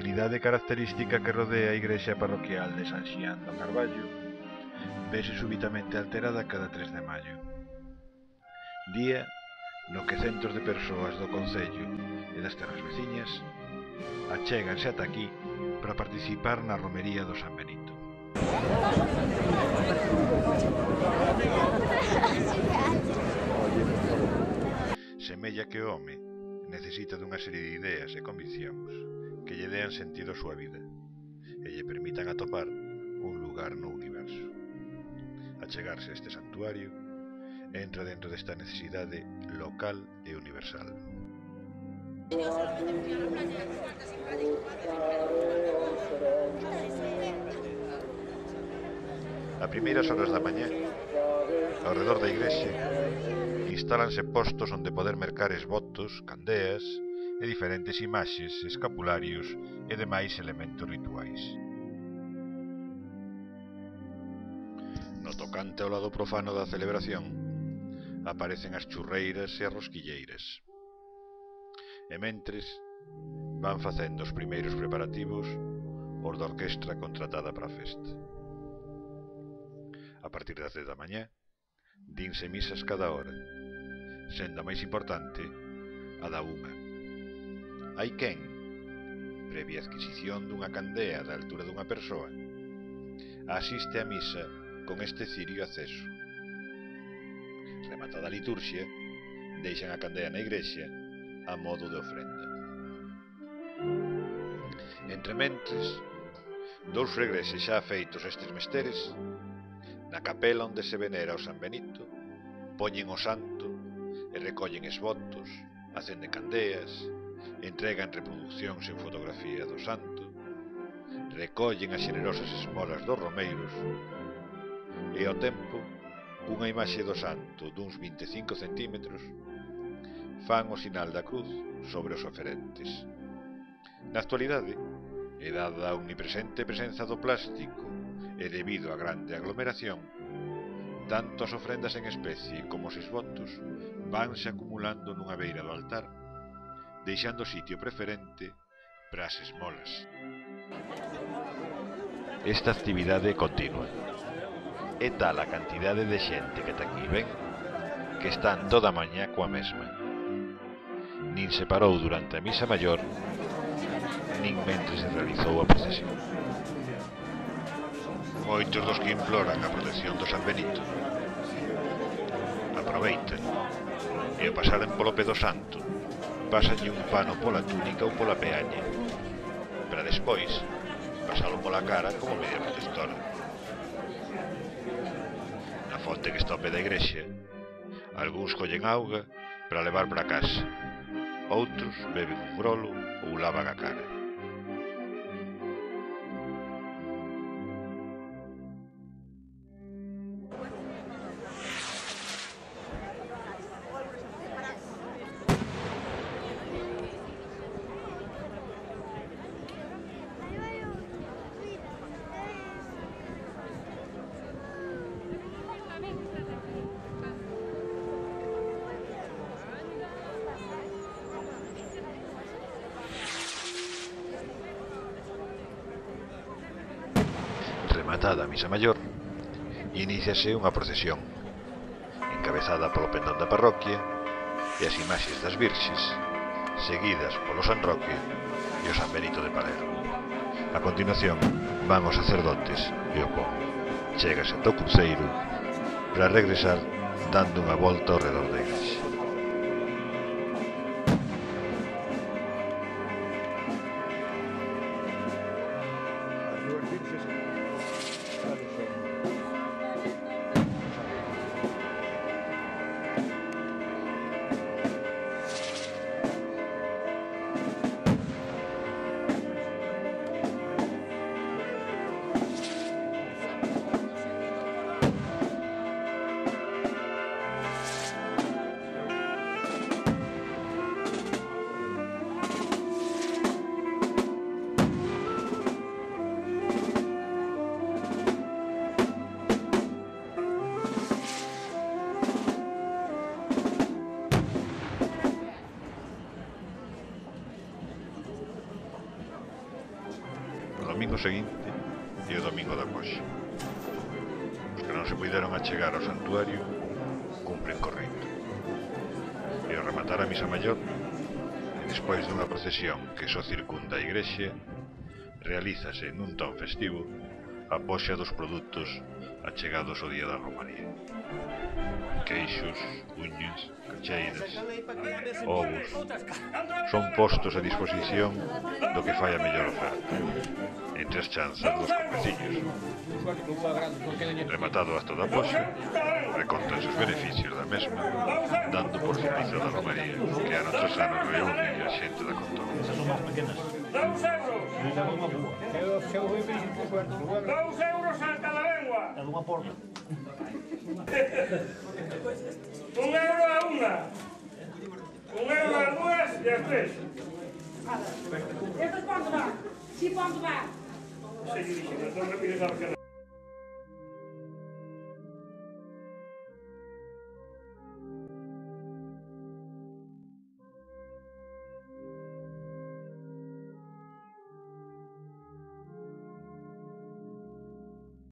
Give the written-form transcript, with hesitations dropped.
tranquilidade característica que rodea a igrexa parroquial de San Xián do Carballo vese súbitamente alterada cada 3 de maio, día no que centos de persoas do concello e das terras veciñas achéganse ata aquí para participar na romería do San Benito. Semella que o home necesita dunha serie de ideas e conviccións que lle dean sentido á súa vida e lle permitan atopar un lugar no universo. Achegarse a este santuario entra dentro desta necesidade local e universal. A primeiras horas da mañá, ao redor da igrexa, instálanse postos onde poder mercar esvotos, candeas e diferentes imaxes, escapularios e demais elementos rituais. No tocante ao lado profano da celebración, aparecen as churreiras e as rosquilleiras. E mentres, van facendo os primeiros preparativos os da orquestra contratada para a festa. A partir das 10 da mañá, dinse misas cada hora, sendo a máis importante a da 1. Hai quen, previa adquisición dunha candea da altura dunha persoa, asiste a misa con este cirio aceso. Rematada a liturxia, deixan a candea na igrexa a modo de ofrenda. Entrementres, dous regreses xa feitos estes mesteres, na capela onde se venera o San Benito, poñen o santo e recollen esvotos, acenden candeas, entregan reproduccións en fotografía do santo, recollen as xenerosas esmolas dos romeiros e ao tempo, cunha imaxe do santo duns 25 centímetros, fan o sinal da cruz sobre os oferentes. Na actualidade, e dada a omnipresente presenza do plástico e debido á grande aglomeración, tanto as ofrendas en especie como os esvotos vanse acumulando nunha beira do altar, deixando sitio preferente para as esmolas. Esta actividade continua. É tal a cantidade de xente que ata aquí ven que están toda a mañá coa mesma. Nin se parou durante a misa maior, nin mentre se realizou a procesión. Moitos dos que imploran a protección do San Benito aproveitan e ao pasaren polo pé do santo pásanlle un pano pola túnica ou pola peaña para despois pasalo pola cara como medida protectora. Na fonte que está ao pé da igrexa, algúns collen auga para levar para casa, outros beben un grolo ou lavan a cara. Rematada a misa maior, iníciase unha procesión, encabezada polo pendón da parroquia e as imaxes das virxes, seguidas polo San Roque e o San Benito de Palermo. A continuación, van os sacerdotes e o pobo. Chégase ata o cruceiro para regresar dando unha volta ao redor da igrexa. seguinte e o domingo da Poxa. Os que non se puideron achegar ao santuario cumpren co rito. E ao rematar a misa maior, e despois dunha procesión que só circunda a igrexa, realízase nun ton festivo a poxa dos produtos achegados ao día da Romaría. Queixos, uñas, cacheiras, ovos, son postos a disposición do que fai a mellor oferta, entre as chanzas dos copeciños. Rematado o acto da poxa, recontanse os beneficios da mesma, dando por servicio da Romaría, que ano tras ano reúne a xente da contorna. 2 euros! 2 euros a cada lengua! É dunha porta. 1 euro a unha! 1 euro a dúas e as tres! Estes quanto dá? Si quanto dá? Seguidísimo, entón repires a